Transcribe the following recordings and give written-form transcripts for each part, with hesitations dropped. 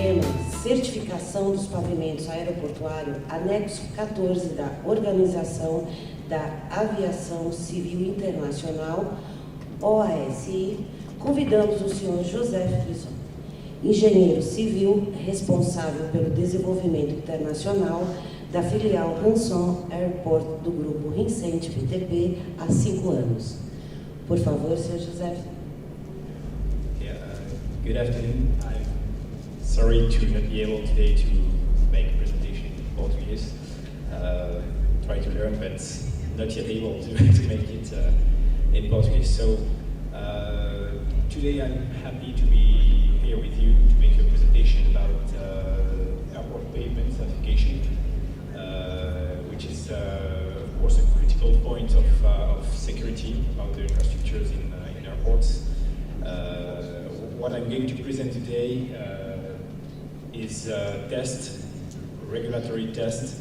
tema Certificação dos pavimentos aeroportuário, anexo 14 da Organização da Aviação Civil Internacional, OACI, convidamos o senhor Joseph Vinsu, engenheiro civil responsável pelo desenvolvimento internacional da filial Rincent Airport do Grupo Rincent BTP há 5 anos. Por favor, senhor Joseph. Good afternoon. I'm sorry to not be able today to make a presentation in Portuguese. Try to learn, but not yet able to make it in Portuguese. So today I'm happy to be here with you to make a presentation about airport pavement certification, which is of course a critical point of security about the infrastructures in airports. What I'm going to present today is a test, a regulatory test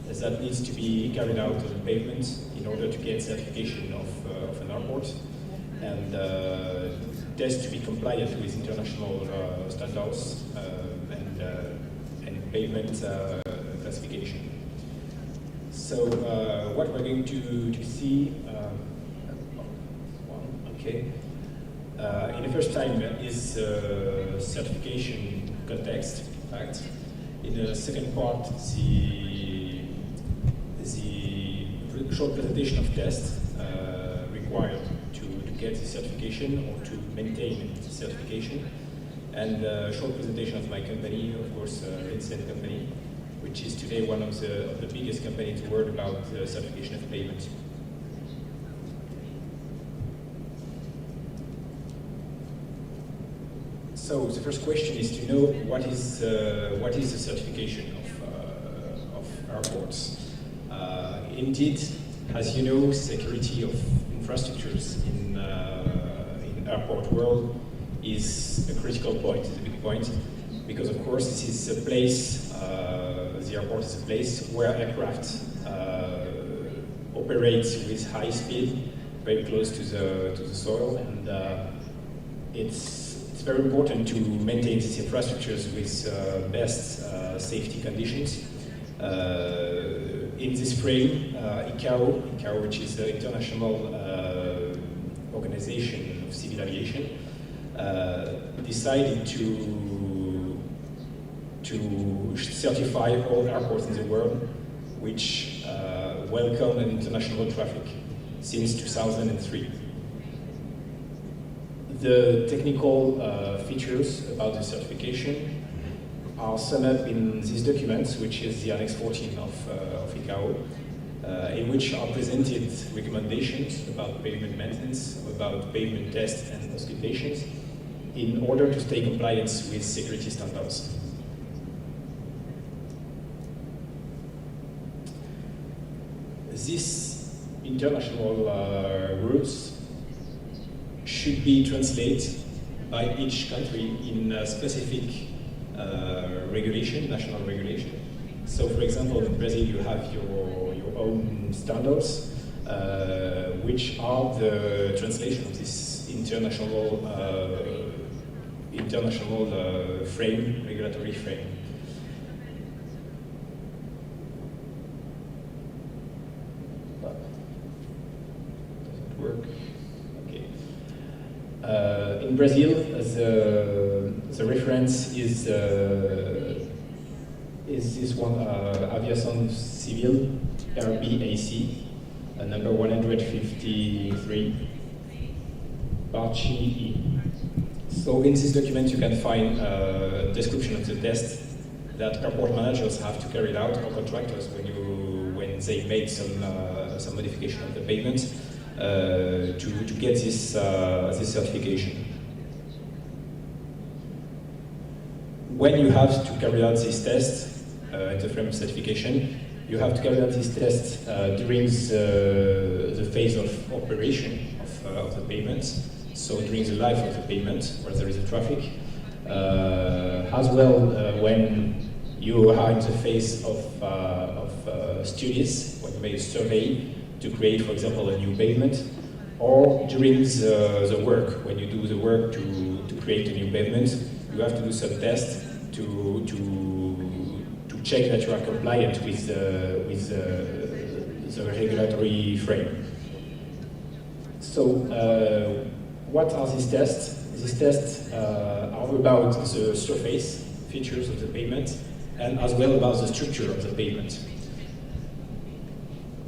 that needs to be carried out on the pavement in order to get certification of an airport, and test to be compliant with international standards and pavement classification. So what we're going to see, in the first time is certification context, in fact. In the second part, the short presentation of tests required to get the certification or to maintain the certification, and a short presentation of my company, of course, Rincent company, which is today one of the biggest companies in the world about certification of pavement. So the first question is to know what is the certification of airports. Indeed, as you know, security of infrastructures in airport world is a critical point, is a big point, because of course this is a place, the airport is a place where aircraft operates with high speed, very close to the soil, and it's very important to maintain these infrastructures with best safety conditions. In this frame, ICAO, which is the International Organization of Civil Aviation, decided to certify all airports in the world which welcome international traffic since 2003. The technical features about the certification are summed up in this document, which is the Annex 14 of ICAO, in which are presented recommendations about pavement maintenance, about pavement tests and auscultations, in order to stay compliant with security standards. These international rules should be translated by each country in a specific regulation, national regulation. So, for example, in Brazil you have your own standards, which are the translation of this international frame, regulatory frame. Doesn't work. In Brazil, the reference is this one, Aviação Civil, RBAC, number 153, part E. So in this document you can find a description of the test that airport managers have to carry out, or contractors, when they make some modification of the pavement, to get this certification. When you have to carry out this test in the frame of certification, you have to carry out this test during the phase of operation of the pavement, so during the life of the pavement, where there is a traffic, as well when you are in the phase of studies, when you make a survey to create, for example, a new pavement, or during the work, when you do the work to create a new pavement, you have to do some tests to check that you are compliant with the regulatory frame. So, what are these tests? These tests are about the surface features of the pavement and as well about the structure of the pavement.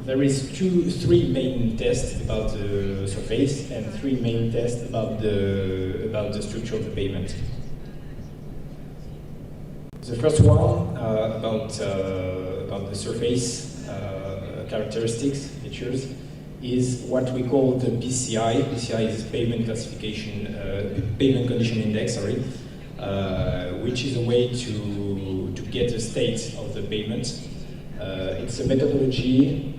There is three main tests about the surface and three main tests about the structure of the pavement. The first one about the surface characteristics, features, is what we call the PCI. PCI is pavement classification, pavement condition index, sorry, which is a way to get the state of the pavement. It's a methodology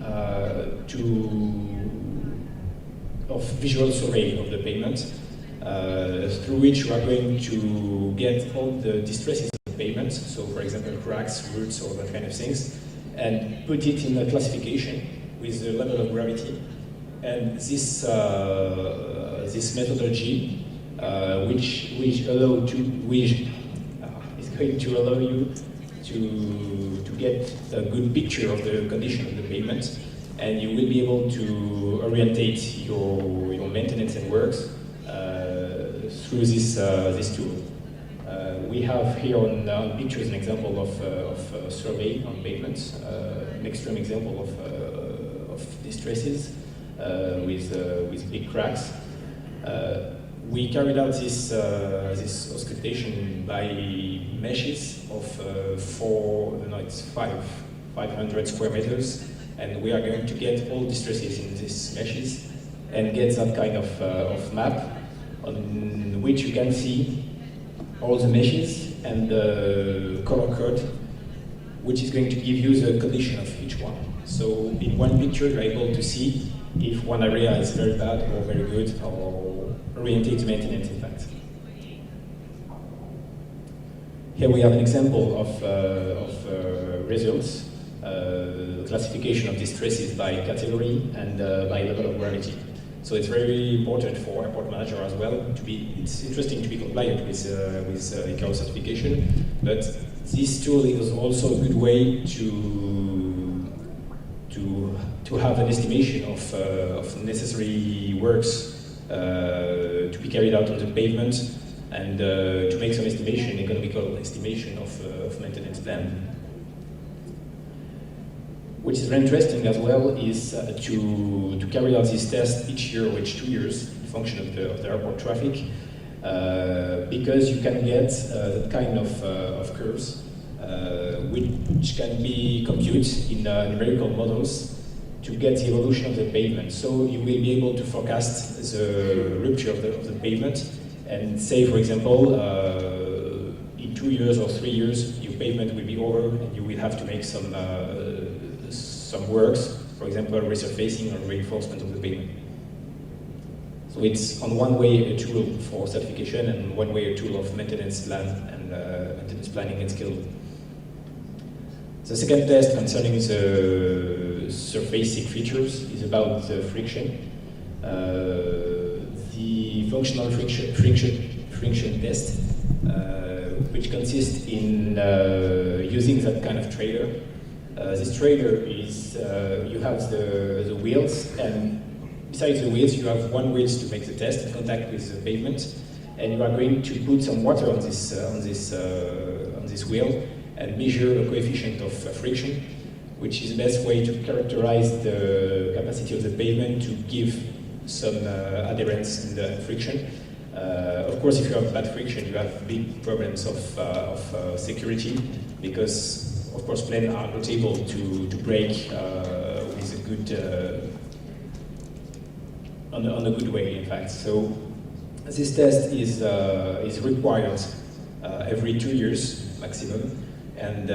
of visual survey of the pavement, through which we are going to get all the distresses of the pavement, so for example cracks, roots, or that kind of things, and put it in a classification with the level of gravity. And this methodology, which is going to allow you to get a good picture of the condition of the pavement, and you will be able to orientate your maintenance and works through this tool. We have here on pictures an example of survey on pavements, an extreme example of distresses with big cracks. We carried out this auscultation by meshes of 500 square meters, and we are going to get all distresses in these meshes and get that kind of map on which you can see all the meshes and the color code, which is going to give you the condition of each one. So in one picture you're able to see if one area is very bad or very good, or orientate the maintenance in fact. Here we have an example of results, classification of distresses by category and by level of gravity. So it's very important for airport manager as well it's interesting to be compliant with ICAO certification, but this tool is also a good way to have an estimation of necessary works to be carried out on the pavement, and to make some economical estimation of maintenance plan. Which is very interesting as well is to carry out this test each year or each 2 years in function of the airport traffic, because you can get that kind of curves which can be computed in numerical models to get the evolution of the pavement. So you will be able to forecast the rupture of the pavement and say, for example, in 2 years or 3 years, your pavement will be over and you will have to make some works, for example, resurfacing or reinforcement of the pavement. So it's on one way a tool for certification and one way a tool of maintenance plan and maintenance planning and skill. The second test concerning the surfacing features is about the friction. The functional friction test, which consists in using that kind of trailer. This trailer is, you have the wheels, and besides the wheels you have one wheel to make the test in contact with the pavement, and you are going to put some water on this wheel and measure a coefficient of friction, which is the best way to characterize the capacity of the pavement to give some adherence in the friction. Of course, if you have bad friction, you have big problems of security, because of course planes are not able to brake with a good on a good way, in fact. So this test is required every 2 years maximum, and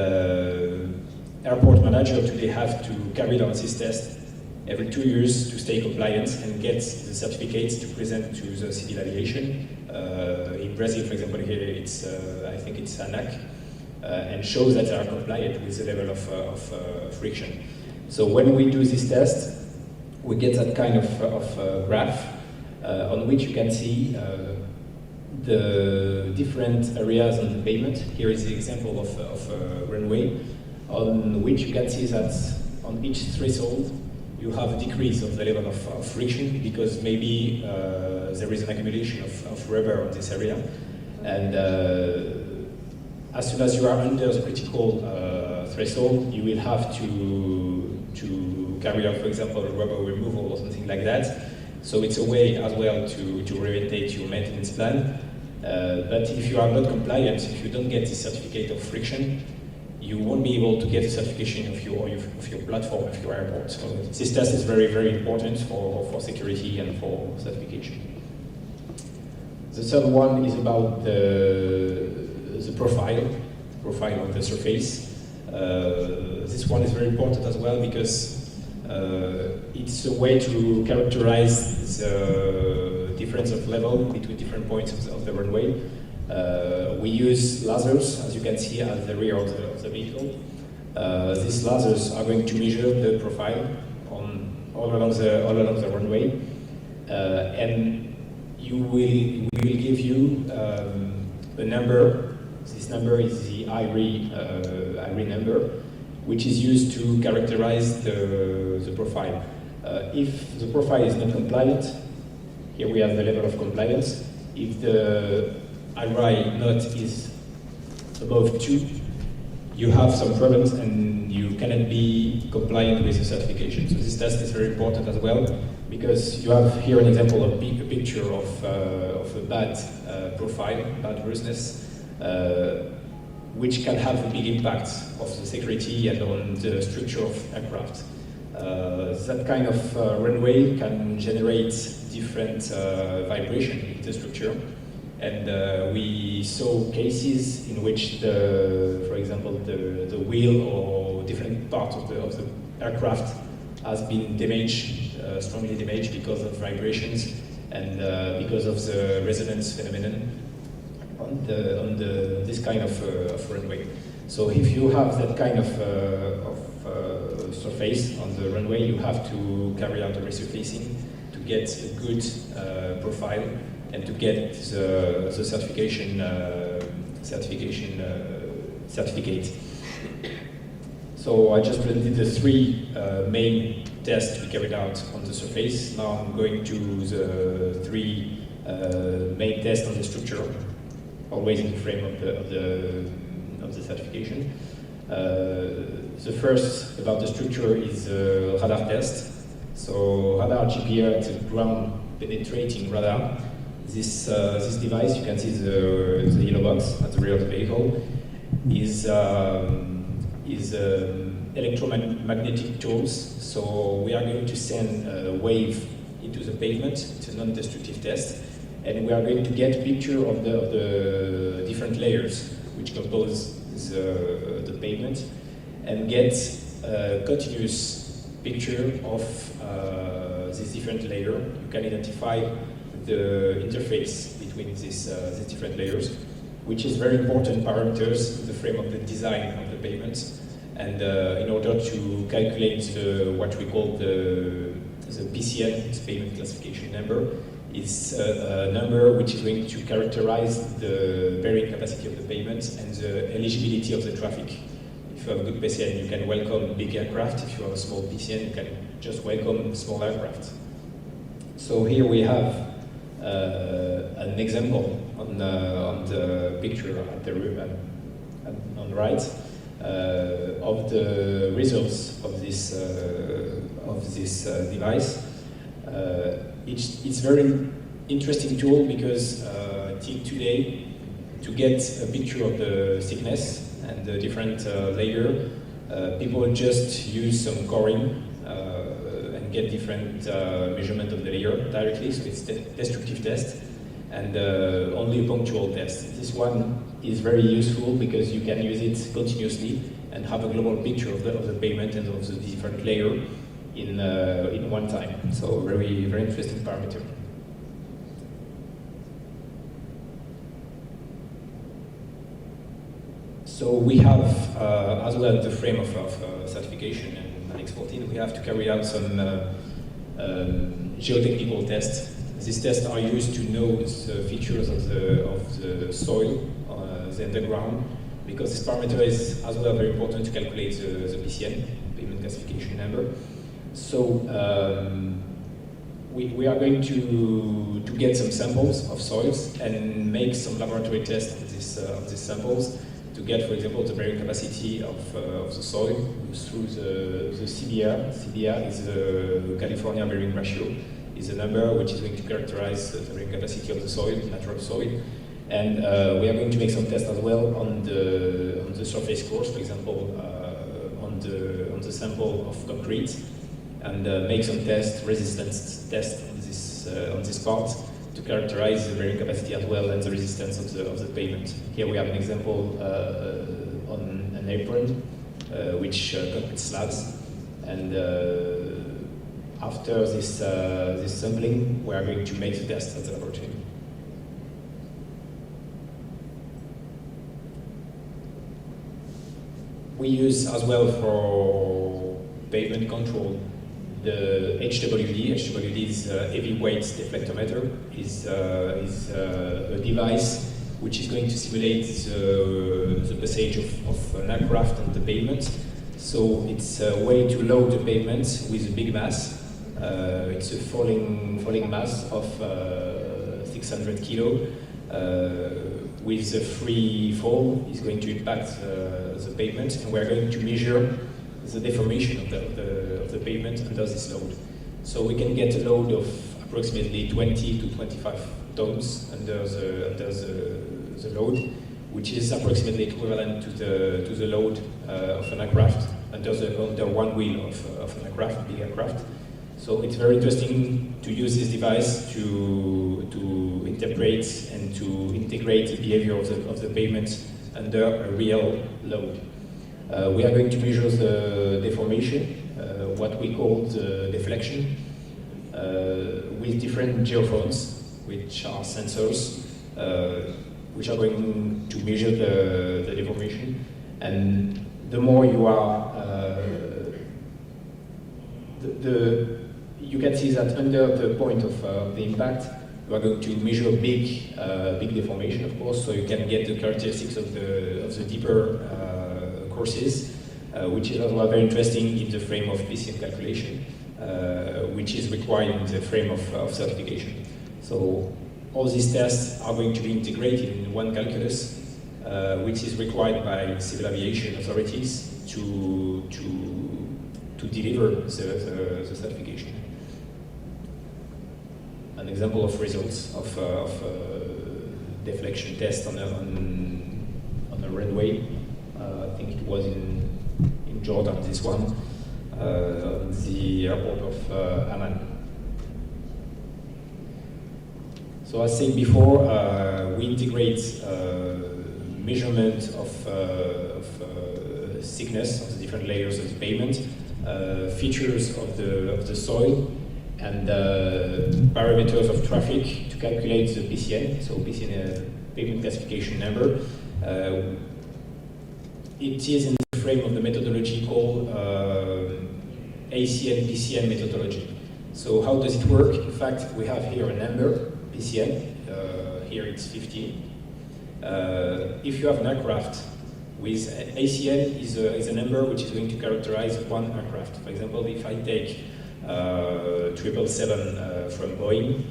airport manager today have to carry out this test every 2 years to stay compliant and get the certificates to present to the civil aviation. In Brazil, for example, here it's I think it's ANAC, and shows that they are compliant with the level of friction. So when we do this test, we get that kind of graph on which you can see the different areas on the pavement. Here is the example of a runway on which you can see that on each threshold you have a decrease of the level of friction because maybe there is an accumulation of rubber on this area. And as soon as you are under the critical threshold, you will have to carry out, for example, rubber removal or something like that. So it's a way as well to orientate your maintenance plan. But if you are not compliant, if you don't get the certificate of friction, you won't be able to get the certification of your platform, of your airport. So this test is very, very important for security and for certification. The third one is about the profile of the surface. This one is very important as well because it's a way to characterize the difference of level between different points of the runway. We use lasers, as you can see at the rear of the vehicle. These lasers are going to measure the profile all along the runway, and we will give you a number. This number is the IRE number, which is used to characterize the profile. If the profile is not compliant, here we have the level of compliance. If the IRE not is above 2, you have some problems and you cannot be compliant with the certification. So this test is very important as well because you have here an example of a picture of a bad profile, bad roughness, which can have a big impact of the security and on the structure of aircraft. That kind of runway can generate different vibration in the structure. And we saw cases in which, for example, the wheel or different part of the aircraft has been damaged, strongly damaged because of vibrations and because of the resonance phenomenon on this kind of runway. So if you have that kind of surface on the runway, you have to carry out a resurfacing to get a good profile and to get the certificate. So I just presented the 3 main tests we carried out on the surface. Now I'm going to the 3 main tests on the structure, always in the frame of the certification. The first about the structure is a radar test. So radar GPR, it's a ground penetrating radar. This device, you can see the yellow box at the rear of the vehicle, is electromagnetic tools. So we are going to send a wave into the pavement. It's a non-destructive test, and we are going to get a picture of the different layers which compose the pavement, and get a continuous picture of this different layer. You can identify the interface between these different layers, which is very important parameters in the frame of the design of the pavement. And in order to calculate what we call the PCN, the pavement classification number, is a number which is going to characterize the bearing capacity of the pavement and the eligibility of the traffic. If you have a good PCN, you can welcome big aircraft. If you have a small PCN, you can just welcome small aircraft. So here we have an example on the picture at the on the right of the results of this device. It's very interesting tool because till today, to get a picture of the thickness and the different layer, people just use some coring and get different measurement of the layer directly. So it's destructive test and only a punctual test. This one is very useful because you can use it continuously and have a global picture of the pavement and of the different layer in one time. So very, very interesting parameter. So we have, as well, the frame of certification and Annex 14, we have to carry out some geotechnical tests. these tests are used to know the features of the soil, the underground, because this parameter is as well very important to calculate the PCN, pavement classification number. So we are going to get some samples of soils and make some laboratory tests of these samples to get, for example, the bearing capacity of the soil through the CBR. CBR is the California bearing ratio. Is a number which is going to characterize the bearing capacity of the soil, natural soil. And we are going to make some tests as well on the surface course, for example, on the sample of concrete, and make some resistance tests on this part to characterize the bearing capacity as well and the resistance of the pavement. Here we have an example on an apron, which concrete slabs, and after this sampling, we are going to make the test at the laboratory. We use as well for pavement control the HWD. HWD is a heavyweight deflectometer. Is a device which is going to simulate the passage of an aircraft on the pavement. So it's a way to load the pavement with a big mass. It's a falling mass of 600 kilo. With the free fall is going to impact the pavement, and we're going to measure the deformation of the pavement under this load. So we can get a load of approximately 20 to 25 tons under the load, which is approximately equivalent to the load of an aircraft under one wheel of an aircraft, big aircraft. So it's very interesting to use this device to interpret and to integrate the behavior of the pavement under a real load. We are going to measure the deformation, what we call the deflection, with different geophones, which are sensors, which are going to measure the deformation. And the more you are, you can see that under the point of the impact, you are going to measure big deformation, of course, so you can get the characteristics of the deeper courses, which is also very interesting in the frame of PCN calculation, which is required in the frame of certification. So all these tests are going to be integrated in one calculus, which is required by civil aviation authorities to deliver the certification. An example of results of deflection test on a runway. I think it was in Jordan, this one, the airport of Amman. So as said before, we integrate measurement of thickness of the different layers of the pavement, features of the soil, and parameters of traffic to calculate the PCN. So PCN, pavement classification number. It is in the frame of the methodology called ACN PCN methodology. So how does it work? In fact, we have here a number, PCN. Here it's 15. If you have an aircraft with ACN is a number which is going to characterize one aircraft. For example, if I take 777 from Boeing,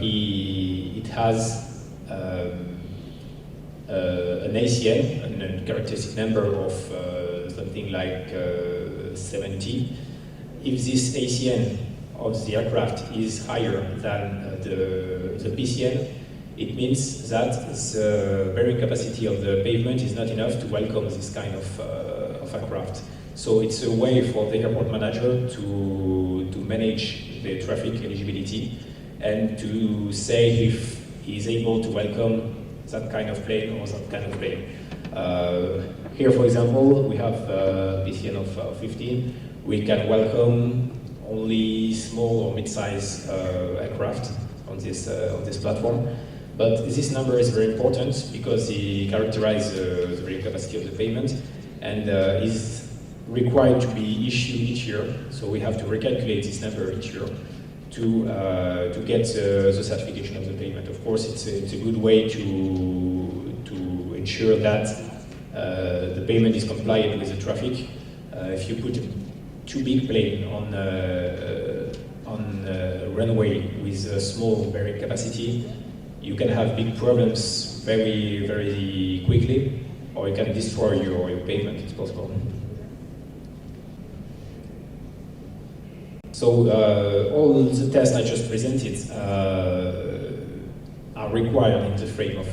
it has an ACN, a characteristic number of something like 70. If this ACN of the aircraft is higher than the PCN, it means that the bearing capacity of the pavement is not enough to welcome this kind of aircraft. So it's a way for the airport manager to manage the traffic eligibility and to say if he's able to welcome that kind of plane or that kind of plane. Here, for example, we have a PCN of 15. We can welcome only small or mid-size aircraft on this platform. But this number is very important because it characterizes the bearing capacity of the pavement and is required to be issued each year. So we have to recalculate this number each year to get the certification of the pavement. Of course, it's a good way to ensure that the pavement is compliant with the traffic. If you put too big plane on runway with a small bearing capacity, you can have big problems very, very quickly, or you can destroy your pavement. It's possible. So all the tests I just presented are required in the frame of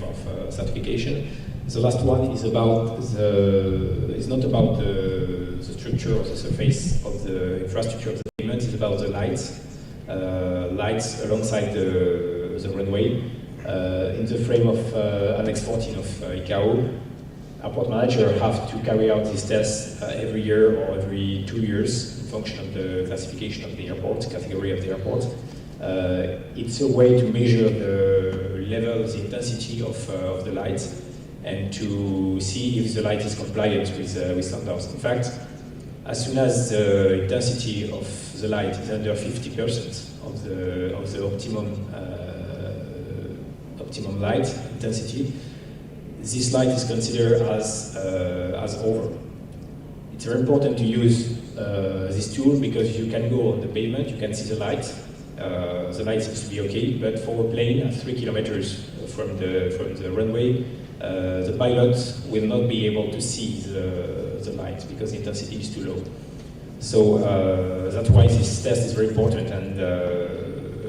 certification. The last one is about is not about the structure or the surface of the infrastructure of the pavement. It's about the lights, lights alongside the runway. In the frame of Annex 14 of ICAO, airport managers have to carry out these tests every year or every 2 years in function of the classification of the airport, category of the airport. It's a way to measure the level, the intensity of the light, and to see if the light is compliant with standards. In fact, as soon as the intensity of the light is under 50% of the optimum light intensity, this light is considered as over. It's very important to use this tool because you can go on the pavement, you can see the light. The light seems to be okay, but for a plane at 3 kilometers from the runway, the pilot will not be able to see the light because the intensity is too low. So that's why this test is very important, and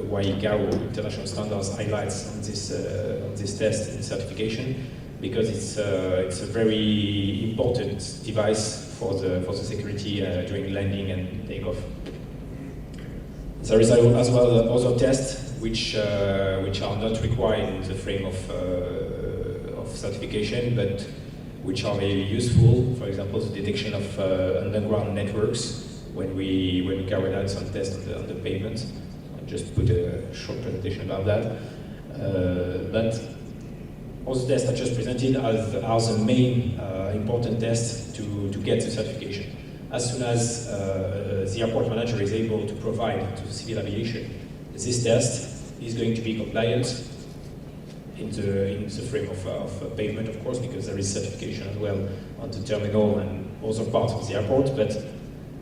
why ICAO International Standards highlights on this test in certification, because it's a very important device for the security during landing and takeoff. There is as well other tests which are not required in the frame of certification, but which are very useful. For example, the detection of underground networks when we carried out some tests on the pavement. I'll just put a short presentation about that. But all the tests I just presented are the main important tests to get the certification. As soon as the airport manager is able to provide to the civil aviation this test is going to be compliant in the frame of pavement, of course, because there is certification as well on the terminal and other parts of the airport. But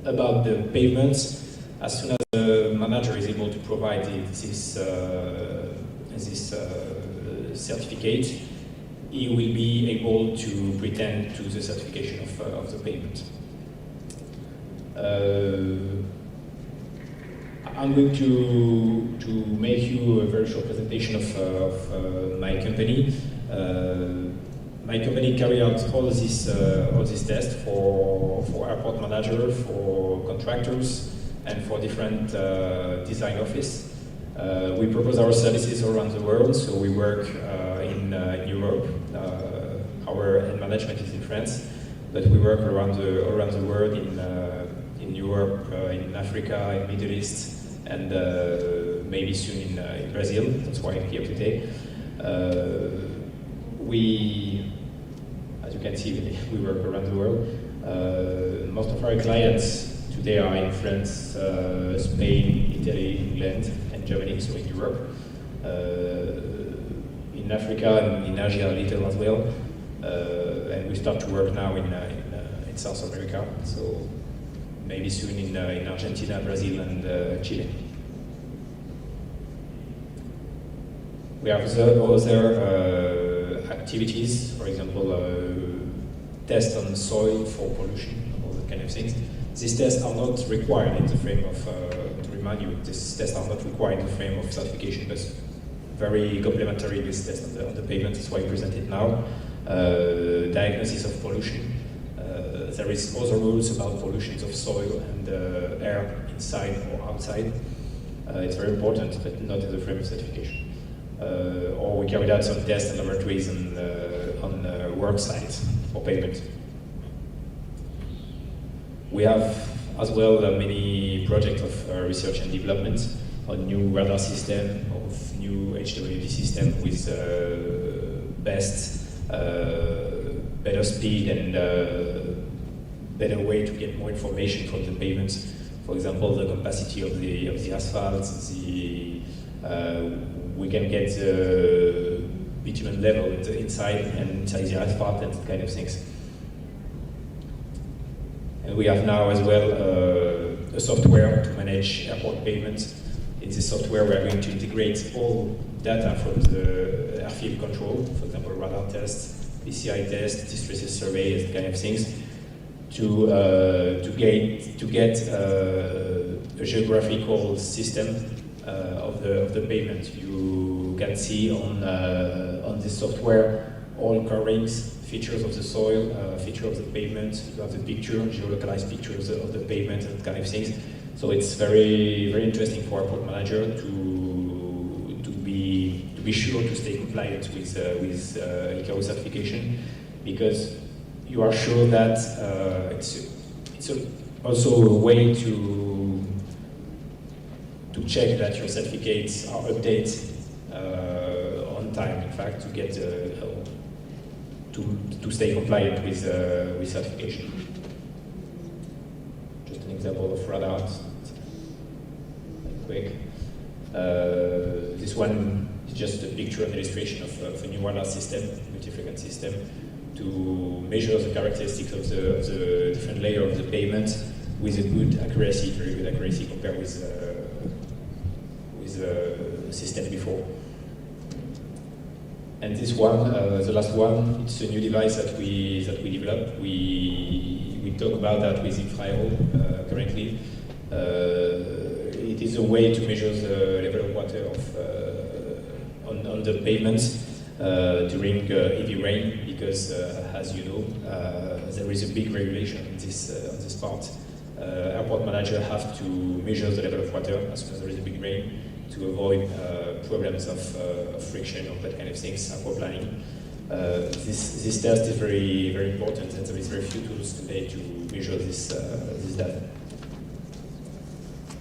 about the pavements, as soon as the manager is able to provide this certificate, he will be able to pretend to the certification of the pavement. I'm going to make you a very short presentation of my company. My company carry out all these tests for airport manager, for contractors, and for different design office. We propose our services around the world, so we work in Europe. Our end management is in France, but we work around the world in Europe, in Africa, in Middle East, and maybe soon in Brazil. That's why I'm here today. As you can see, we work around the world. Most of our clients today are in France, Spain, Italy, England, and Germany, so in Europe. In Africa and in Asia a little as well. And we start to work now in South America, so maybe soon in Argentina, Brazil, and Chile. We have other activities, for example, tests on soil for pollution, all that kind of things. These tests are not required in the frame of, to remind you, these tests are not required in the frame of certification, but very complementary with tests on the pavement. That's why I present it now. Diagnosis of pollution. There is other rules about pollutions of soil and air inside or outside. It's very important, but not in the frame of certification. Or we carried out some tests and laboratories on work sites for pavement. We have as well many projects of research and development on new radar system, of new HWD system with better speed and better way to get more information from the pavements For example, the capacity of the asphalt, we can get the bitumen level inside the asphalt and that kind of things. And we have now as well a software to manage airport payments. In this software, we are going to integrate all data from the airfield control, for example, radar tests, PCI tests, distress surveys, that kind of things, to get a geographical system of the payment. You can see on this software all coverings, features of the soil, feature of the pavement. You have the picture, geolocalized pictures of the pavement and that kind of things. So it's very, very interesting for airport manager to be sure to stay compliant with ICAO certification, because you are sure that it's also a way to check that your certificates are updated on time. In fact, to get to stay compliant with certification. Just an example of radar. Quick. This one is just a picture and illustration of a new radar system, multi-frequency system, to measure the characteristics of the different layer of the pavement with a good accuracy, very good accuracy compared with the system before. And this one, the last one, it's a new device that we developed. We talk about that with Infraero currently. It is a way to measure the level of water on the pavements during heavy rain, because as you know, there is a big regulation on this part. Airport manager have to measure the level of water as soon as there is a big rain to avoid problems of friction or that kind of things, aquaplaning. This test is very, very important, and there is very few tools today to measure this data.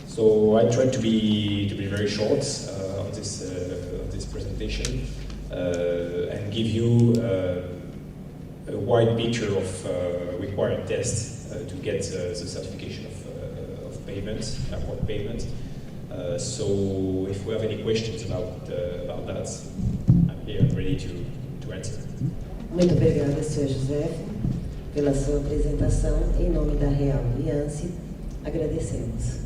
So I tried to be very short on this presentation and give you a wide picture of required tests to get the certification of payment, airport payment. So if we have any questions about that, I'm here and ready to answer. Muito obrigada, Sr. Joseph, pela sua apresentação. Em nome da Real Aliança, agradecemos.